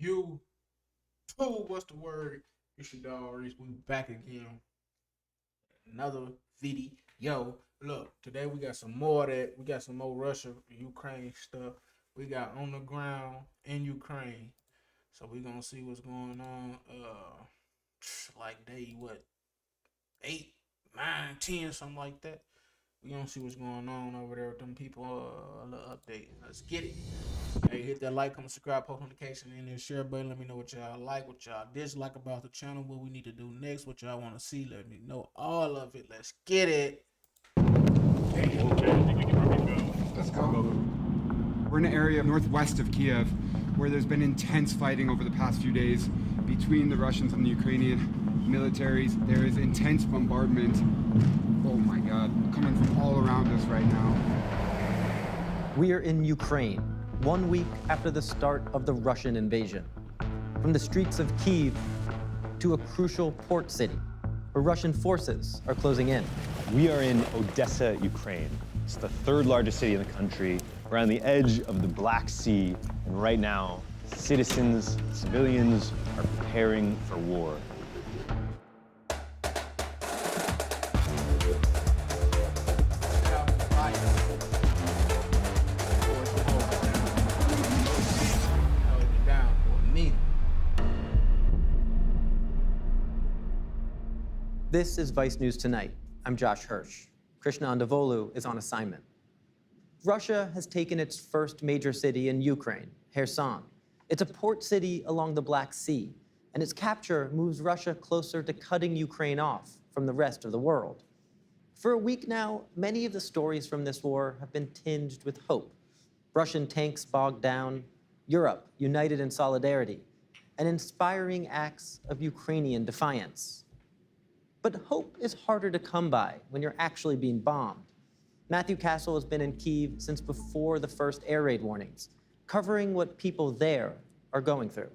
You too, what's the word? It's your dog Reese. We back again. Another video. Yo, look, today we got some more of that. We got some more Russia, Ukraine stuff. We got on the ground in Ukraine. So we gonna see what's going on. Like day what? 8, 9, 10, something like that. We gonna see what's going on over there with them people. A little update. Let's get it. Hey, hit that like, comment, subscribe, post notification, and then share button. Let me know what y'all like, what y'all dislike about the channel, what we need to do next, what y'all want to see. Let me know all of it. Let's get it. Okay, I think we can probably go. Let's go. We're in an area northwest of Kiev where there's been intense fighting over the past few days between the Russians and the Ukrainian militaries. There is intense bombardment. Oh my God, coming from all around us right now. We are in Ukraine, 1 week after the start of the Russian invasion. From the streets of Kyiv to a crucial port city, where Russian forces are closing in. We are in Odessa, Ukraine. It's the third largest city in the country. We're on the edge of the Black Sea, and right now, citizens, civilians are preparing for war. This is Vice News Tonight. I'm Josh Hirsch. Krishna Andavolu is on assignment. Russia has taken its first major city in Ukraine, Kherson. It's a port city along the Black Sea, and its capture moves Russia closer to cutting Ukraine off from the rest of the world. For a week now, many of the stories from this war have been tinged with hope. Russian tanks bogged down, Europe united in solidarity, and inspiring acts of Ukrainian defiance. But hope is harder to come by when you're actually being bombed. Matthew Castle has been in Kyiv since before the first air raid warnings, covering what people there are going through.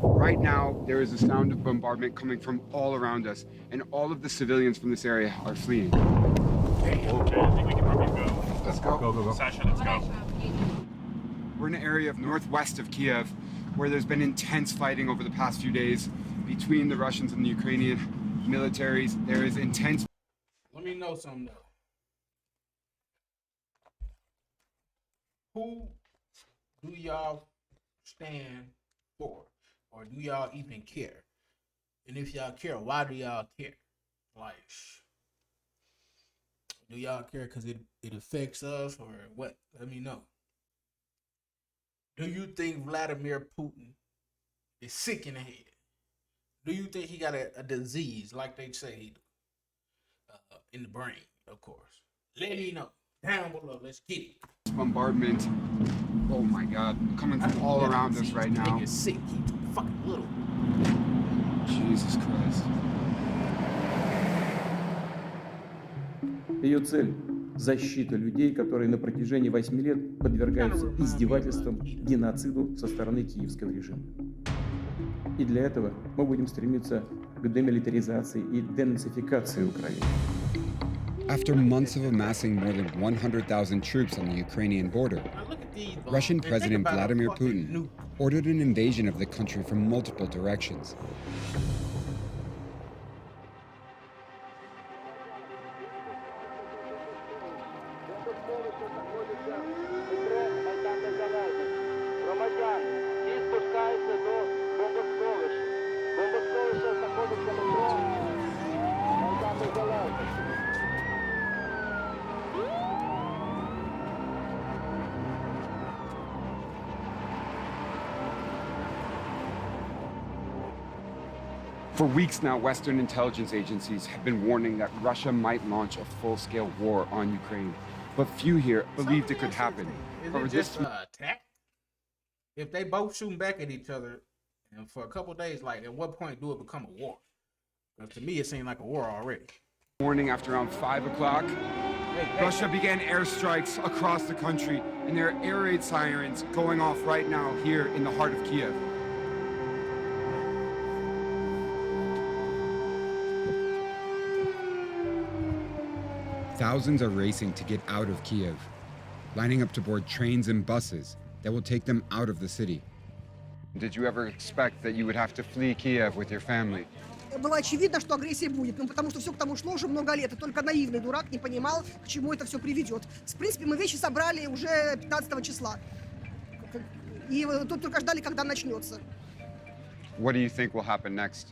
Right now, there is a sound of bombardment coming from all around us, and all of the civilians from this area are fleeing. Okay, I think we can probably go. Let's go. Go. Sasha, let's go. We're in an area northwest of Kiev where there's been intense fighting over the past few days between the Russians and the Ukrainian militaries. There is intense. Let me know something though. Who do y'all stand for? Or do y'all even care? And if y'all care, why do y'all care? Like, do y'all care because it affects us or what? Let me know. Do you think Vladimir Putin is sick in the head? Do you think he got a disease like they say he do? In the brain, of course. Let me know. Down below. Let's get it. Bombardment. Oh my God, coming from all around us right now. Nigga sick. He's fucking little. Jesus Christ. Ее цель – защита людей, которые на протяжении 8 лет подвергаются издевательствам, геноциду со стороны киевского режима. И для этого мы будем стремиться к демилитаризации и денацификации Украины. After months of amassing more than 100,000 troops on the Ukrainian border, Russian President Vladimir Putin ordered an invasion of the country from multiple directions. For weeks now, Western intelligence agencies have been warning that Russia might launch a full-scale war on Ukraine. But few here believed it could happen. Is However, it just an attack? If they both shooting back at each other, and for a couple days, like at what point do it become a war? Because to me, it seemed like a war already. Morning after around 5 o'clock, Russia began airstrikes across the country, and there are air raid sirens going off right now here in the heart of Kiev. Thousands are racing to get out of Kiev, lining up to board trains and buses that will take them out of the city. Did you ever expect that you would have to flee Kiev with your family? Было очевидно, что агрессия будет, потому что все к тому шло уже много лет, и только наивный дурак не понимал, к чему это все приведет. В принципе, мы вещи собрали уже 15 числа, и тут только ждали, когда начнется. What do you think will happen next?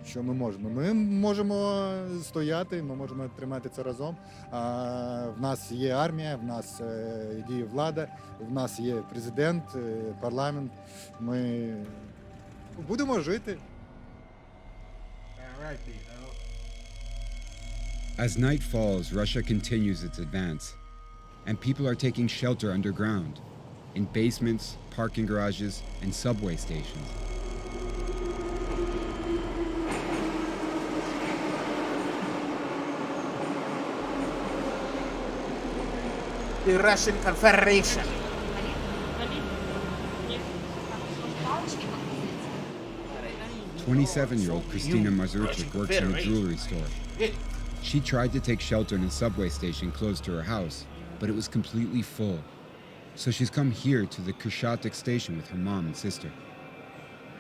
Що ми можемо? Ми можемо стояти, ми можемо тримати це разом. В нас є армія, в нас діє влада, в нас є президент, парламент. Ми будемо жити. As night falls, Russia continues its advance, and people are taking shelter underground, in basements, parking garages, and subway stations. The Russian Confederation. 27-year-old Kristina Mazurchik works in a jewelry store. She tried to take shelter in a subway station close to her house, but it was completely full. So she's come here to the Krещатик station with her mom and sister.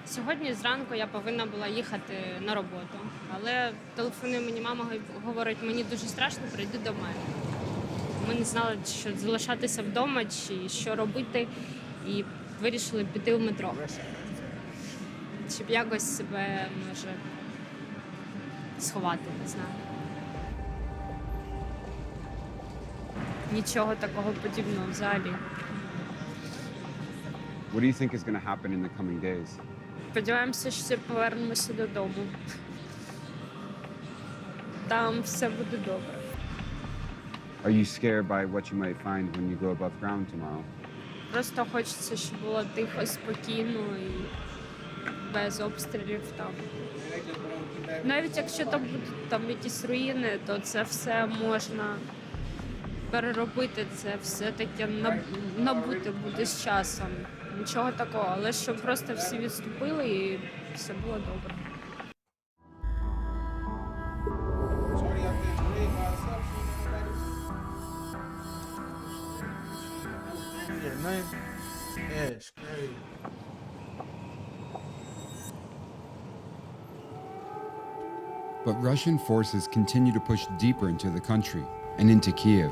Сьогодні зранку я повинна була їхати на роботу, але телефонує мені мама, говорить, мені дуже страшно, прийди до мене. Ми не знали, що залишатися вдома чи що робити, і вирішили піти в метро, щоб якось себе, може, сховати, не знаю. Нічого такого подібного взагалі. What do you think is going to happen in the coming days? Сподіваємося, що повернемося додому. Там все буде добре. Are you scared by what you might find when you go above ground tomorrow? Просто хочеться, щоб було тихо, спокійно і без обстрілів там. Навіть якщо там будуть там якісь руїни, то це все можна переробити, це все таке набути буде з часом. Нічого такого, але щоб просто всі відступили і все було добре. Yes, great. But Russian forces continue to push deeper into the country and into Kiev.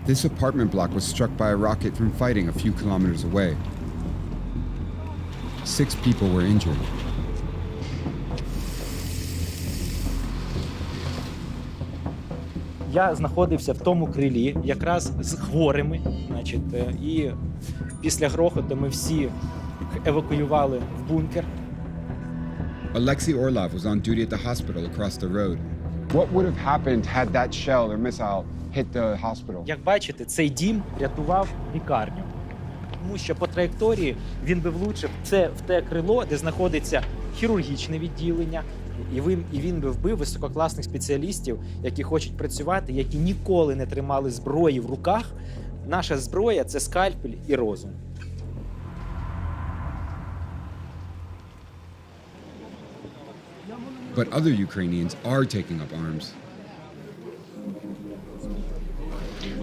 This apartment block was struck by a rocket from fighting a few kilometers away. 6 people were injured. Я знаходився в тому крилі якраз з хворими, значить, і після грохоту ми всі евакуювали в бункер. Alexei Orlov was on duty at the hospital across the road. What would have happened had that shell or missile hit the hospital? Як бачите, цей дім рятував лікарню. Тому що по траєкторії він би влучив в те крило, де знаходиться хірургічне відділення, і він би вбив висококласних спеціалістів, які хочуть працювати, які ніколи не тримали зброї в руках. Наша зброя – це скальпель і розум. But other Ukrainians are taking up arms.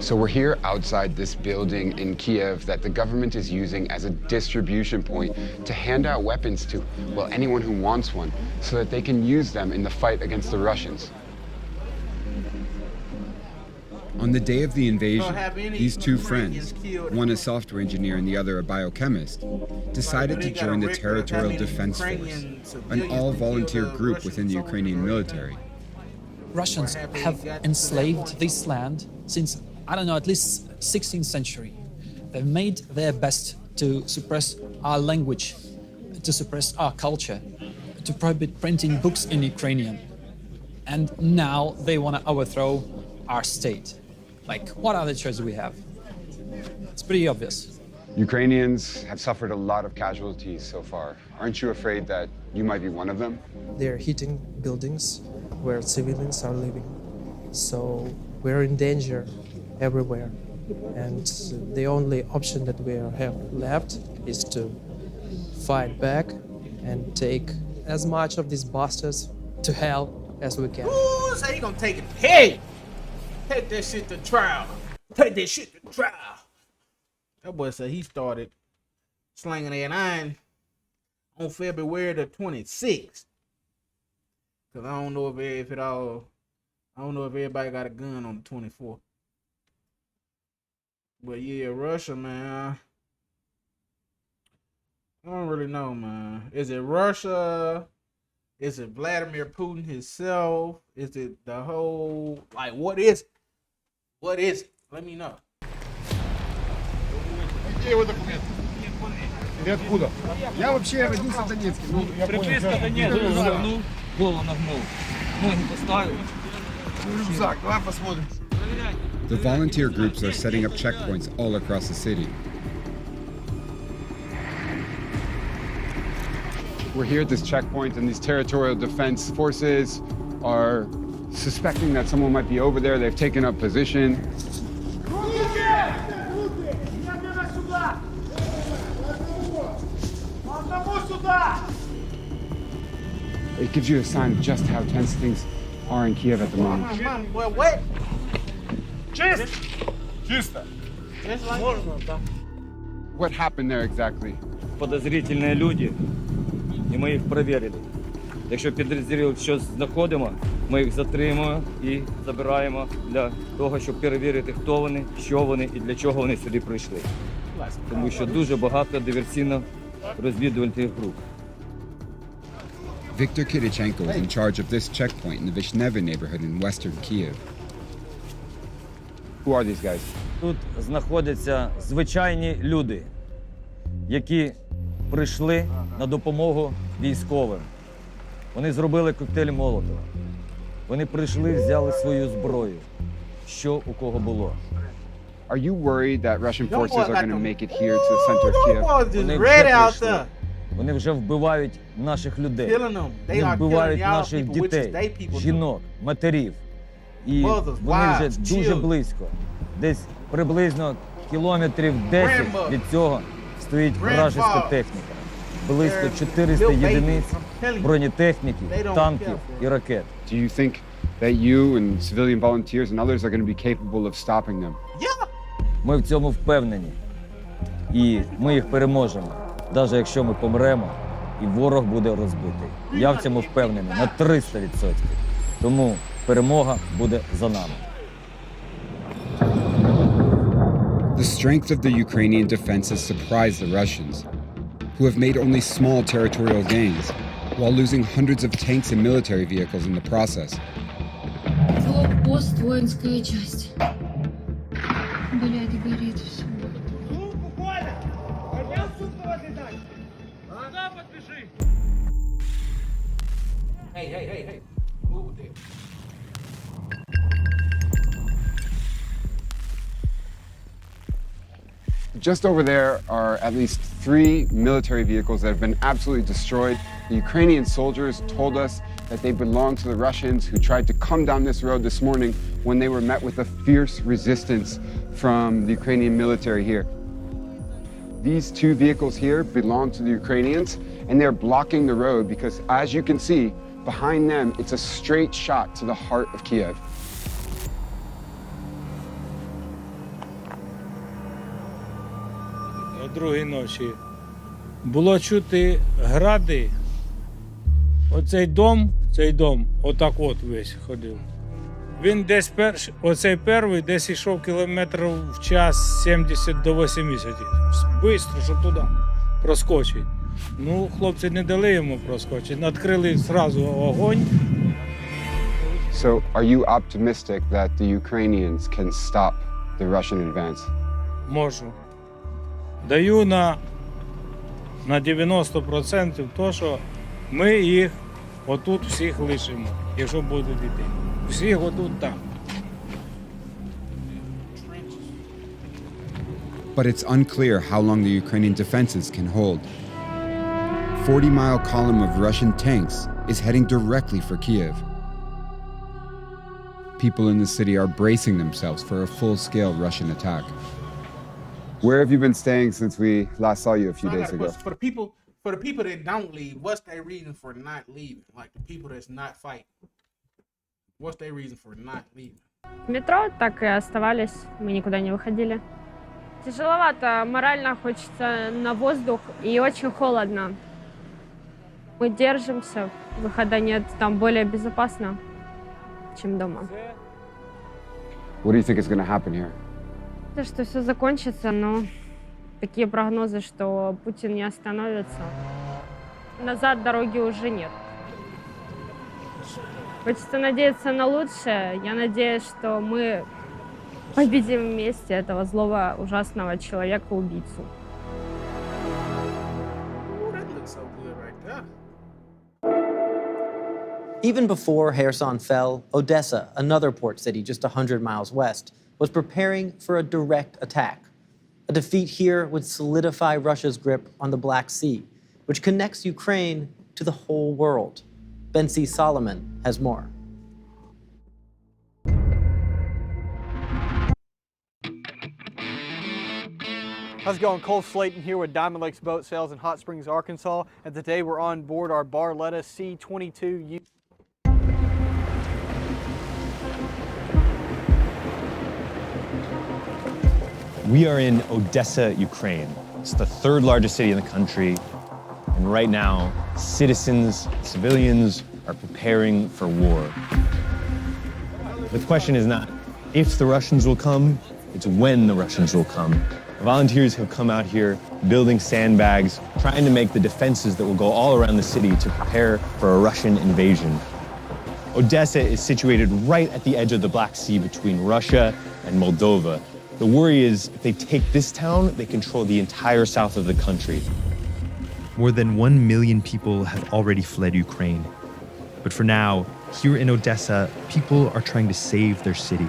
So we're here outside this building in Kiev that the government is using as a distribution point to hand out weapons to, well, anyone who wants one, so that they can use them in the fight against the Russians. On the day of the invasion, these two friends, one a software engineer and the other a biochemist, decided to join the Territorial Defense Force, an all-volunteer group within the Ukrainian military. Russians have enslaved this land since, I don't know, at least 16th century. They've made their best to suppress our language, to suppress our culture, to prohibit printing books in Ukrainian. And now they want to overthrow our state. Like, what other choice do we have? It's pretty obvious. Ukrainians have suffered a lot of casualties so far. Aren't you afraid that you might be one of them? They're hitting buildings where civilians are living. So we're in danger everywhere. And the only option that we have left is to fight back and take as much of these bastards to hell as we can. Ooh, so he gonna take it. Hey! Take that shit to trial. Take that shit to trial. That boy said he started slanging that iron on February the 26th. Cause I don't know if everybody got a gun on the 24th. But yeah, Russia, man. I don't really know, man. Is it Russia? Is it Vladimir Putin himself? Is it the whole, like, what is it? What is it? Let me know. Где его документы? Ты откуда? Я вообще родился в Донецке. Приписка Донецк. Нагнул, голову нагнул. Ноги поставил. Рюкзак, давай посмотрим. The volunteer groups are setting up checkpoints all across the city. We're here at this checkpoint, and these territorial defense forces are suspecting that someone might be over there. They've taken up position. It gives you a sign of just how tense things are in Kiev at the moment. Well, what? Чисто! Чисто! What happened there exactly? Подозрительні люди, і ми їх перевірили. Якщо підозрюють, що знаходимо, ми їх затримуємо і забираємо для того, щоб перевірити, хто вони, що вони і для чого вони сюди прийшли. Тому що дуже багато диверсійно-розвідувальних груп. Viktor Kidichenko is in charge of this checkpoint in the Vishneva neighborhood in western Kiev. Who are these guys? Тут знаходяться звичайні люди, які прийшли на допомогу військовим. Вони зробили коктейль Молотова. Вони прийшли, взяли свою зброю. Що у кого було. Are you worried that Russian forces are going to make it here to the center of Kiev? Вони вже прийшли. Вони вже вбивають наших людей. Вони вбивають наших дітей, жінок, матерів. І вони вже дуже близько. Десь приблизно кілометрів 10 від цього стоїть вражеська техніка. Близько 400 єдиниць бронетехніки, танків і ракет. Do you think that you and civilian volunteers and others are going to be capable of stopping them? Ми в цьому впевнені. І ми їх переможемо, навіть якщо ми помремо і ворог буде розбитий. Я в цьому впевнений на 300%. Тому перемога буде за нами. The strength of the Ukrainian defenses surprised the Russians, who have made only small territorial gains, while losing hundreds of tanks and military vehicles in the process. Блокпост, воинская часть. Блядь, горит все. Hey. Move there. Just over there are at least 3 military vehicles that have been absolutely destroyed. The Ukrainian soldiers told us that they belong to the Russians who tried to come down this road this morning when they were met with a fierce resistance from the Ukrainian military here. These 2 vehicles here belong to the Ukrainians, and they're blocking the road because, as you can see, behind them, it's a straight shot to the heart of Kiev. О другій ночі було чути гради. Оцей дом, отак от весь ходив. Він десь оцей перший десь йшов кілометрів в час 70 до 80. Бистро, щоб туди проскочити. Ну, хлопці не дали йому проскочити, відкрили одразу огонь. So, are you optimistic that the Ukrainians can stop the Russian advance? Можу. Даю на 90% то, що ми їх отут всіх лишимо, якщо будуть йти. Всіх отут там. But it's unclear how long the Ukrainian defenses can hold. 40-mile column of Russian tanks is heading directly for Kiev. people in the city are bracing themselves for a full-scale Russian attack. Where have you been staying since we last saw you a few days ago? For the people that don't leave, what's their reason for not leaving? Like the people that's not fighting, what's their reason for not leaving? В метро так и оставались, мы никуда не выходили. Тяжеловато, морально хочется на воздух и очень холодно. Мы держимся, выхода нет, там более безопасно, чем дома. What do you think is going to happen here? То, что все закончится, но такие прогнозы, что Путин не остановится. Назад дороги уже нет. Хочется надеяться на лучшее. Я надеюсь, что мы победим вместе этого злого, ужасного человека-убийцу. Even before Kherson fell, Odessa, another port city just 100 miles west, was preparing for a direct attack. A defeat here would solidify Russia's grip on the Black Sea, which connects Ukraine to the whole world. Ben C. Solomon has more. How's it going? Cole Slayton here with Diamond Lakes Boat Sales in Hot Springs, Arkansas. And today we're on board our Barletta C-22. We are in Odessa, Ukraine. It's the third largest city in the country. And right now, citizens, civilians are preparing for war. The question is not if the Russians will come, it's when the Russians will come. Volunteers have come out here building sandbags, trying to make the defenses that will go all around the city to prepare for a Russian invasion. Odessa is situated right at the edge of the Black Sea between Russia and Moldova. The worry is if they take this town, they control the entire south of the country. More than 1 million people have already fled Ukraine. But for now, here in Odessa, people are trying to save their city.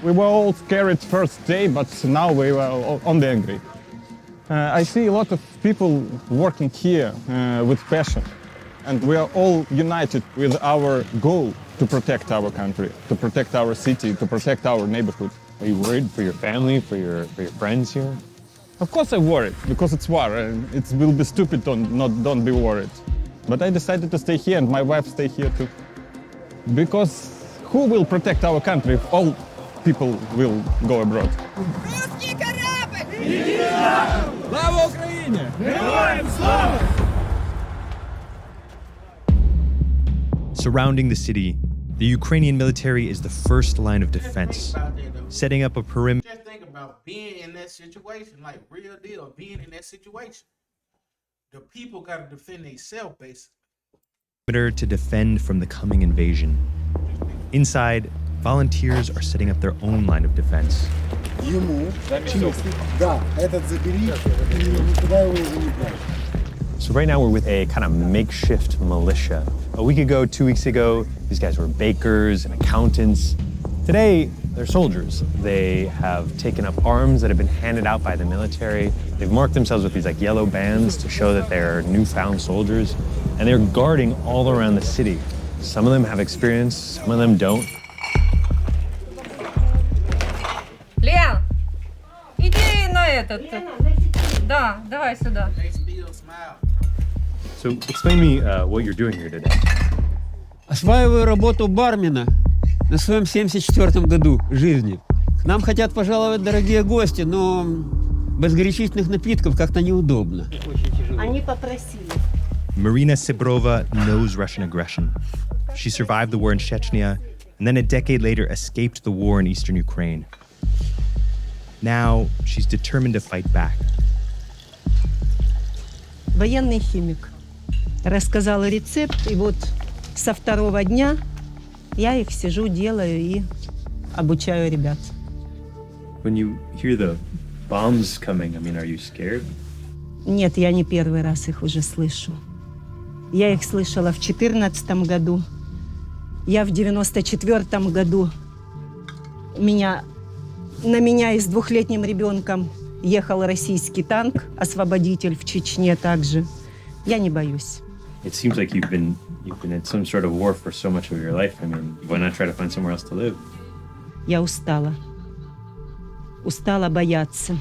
We were all scared first day, but now we were only angry. I see a lot of people working here with passion, and we are all united with our goal to protect our country, to protect our city, to protect our neighborhood. Are you worried for your family, for your friends here? Of course I'm worried, because it's war, and it will be stupid to don't be worried. But I decided to stay here, and my wife stay here too. Because who will protect our country if all people will go abroad? Слава Україні! Героям слава! Surrounding the city, the Ukrainian military is the first line of defense, setting up a perimeter. Just think about being in that situation, like real deal, being in that situation. The people got to defend themselves, basically. To defend from the coming invasion. Inside, volunteers are setting up their own line of defense. So right now we're with a kind of makeshift militia. A week ago, 2 weeks ago, these guys were bakers and accountants. Today, they're soldiers. They have taken up arms that have been handed out by the military. They've marked themselves with these like yellow bands to show that they're newfound soldiers. And they're guarding all around the city. Some of them have experience, some of them don't. Лен, иди на этот. Да, давай сюда. So explain to me what you're doing here today. Осваиваю работу бармена на своем 74-м году жизни. К нам хотят пожаловать дорогие гости, но без горячительных напитков как-то неудобно. Они попросили. Marina Sibrova knows Russian aggression. She survived the war in Chechnya and then a decade later escaped the war in eastern Ukraine. Now she's determined to fight back. Военный химик. Рассказала рецепт, и вот со второго дня я их сижу, делаю и обучаю ребят. When you hear the bombs coming, I mean, are you scared? Нет, я не первый раз их уже слышу. Я их слышала в 2014 году. Я в 1994 году. На меня и с двухлетним ребенком ехал российский танк, освободитель в Чечне также. Я не боюсь. It seems like you've been in some sort of war for so much of your life. I mean, why not try to find somewhere else to live? Я устала. Устала бояться.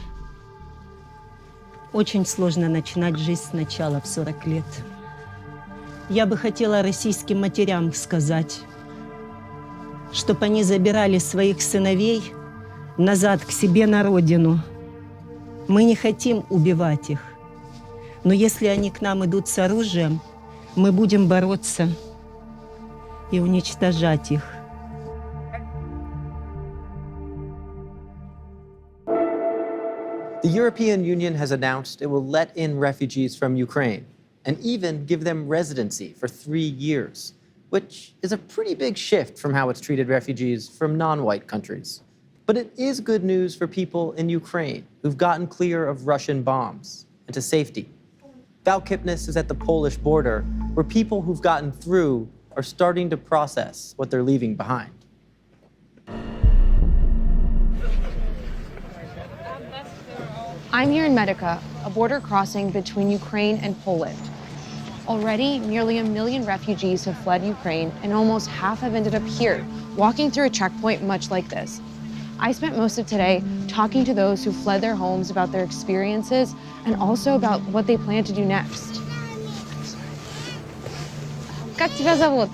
Очень сложно начинать жизнь сначала в 40 лет. Я бы хотела российским матерям сказать, чтобы они забирали своих сыновей назад к себе на родину. Мы не хотим убивать их. Но если они к нам идут с оружием, мы будем бороться и уничтожать их. The European Union has announced it will let in refugees from Ukraine and even give them residency for 3 years, which is a pretty big shift from how it's treated refugees from non-white countries. But it is good news for people in Ukraine who've gotten clear of Russian bombs and to safety. Val Kipnis is at the Polish border, where people who've gotten through are starting to process what they're leaving behind. I'm here in n.a.t.o, a border crossing between Ukraine and Poland. Already, nearly 1 million refugees have fled Ukraine, and almost half have ended up here, walking through a checkpoint much like this. I spent most of today talking to those who fled their homes about their experiences and also about what they plan to do next. Как тебя зовут?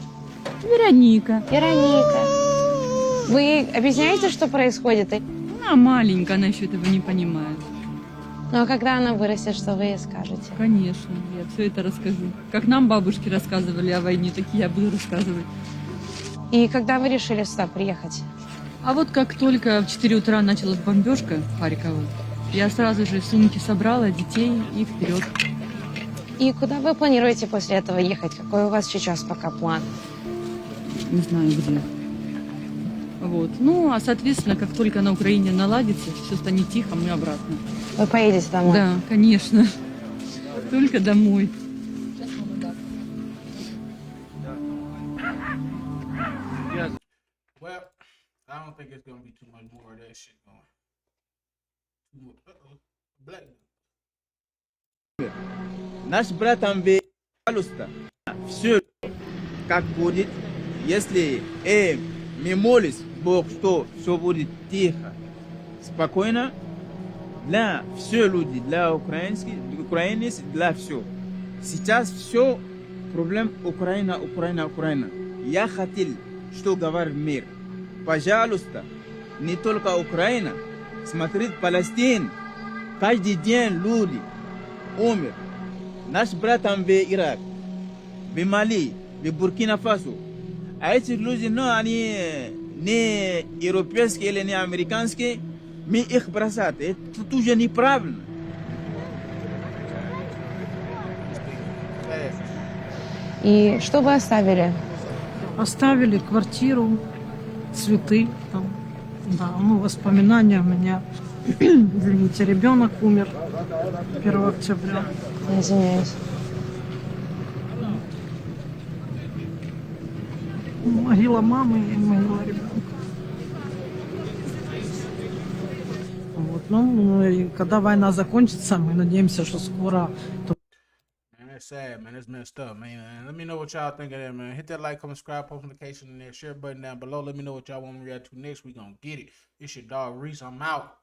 Вероника. Вероника. Вы объясняете, что происходит? Она маленькая, она еще этого не понимает. Ну а когда она вырастет, что вы ей скажете? Конечно, я все это расскажу. Как нам бабушки рассказывали о войне, так и я буду рассказывать. И когда вы решили сюда приехать? А вот как только в 4 утра началась бомбежка Харькова, я сразу же сумки собрала, детей и вперед. И куда вы планируете после этого ехать? Какой у вас сейчас пока план? Не знаю где. Вот. Ну, а соответственно, как только на Украине наладится, все станет тихо, мы обратно. Вы поедете домой? Да, конечно. Только домой. Well, I don't think it's gonna be too much more of that shit going. Black. Наш брат Амвей, пожалуйста, все как будет, если мы молимся Бог, что все будет тихо, спокойно, для все люди, для украинцев, для все. Сейчас все проблем Украина. Я хотел, что говорит мир. Пожалуйста, не только Украина, смотрите Палестину. Каждый день люди умер. Наш брат там в Ирак, в Мали, в Буркина-Фасо. А эти люди, они не европейские или не американские, мы их бросаем. Это тоже неправильно. И что вы оставили? Оставили квартиру, цветы там. Да, ну, воспоминания у меня. Извините, ребенок умер 1 октября. Извиняюсь. Могила мамы и могила ребенка. Вот, ну, и когда война закончится, мы надеемся, что скоро. Man, that's sad, man. That's messed up, man. Let me know what y'all think of that, man. Hit that like, comment, subscribe, post notification, and that share button down below. Let me know what y'all want me to react to next. We gonna get it. It's your dog Reese. I'm out.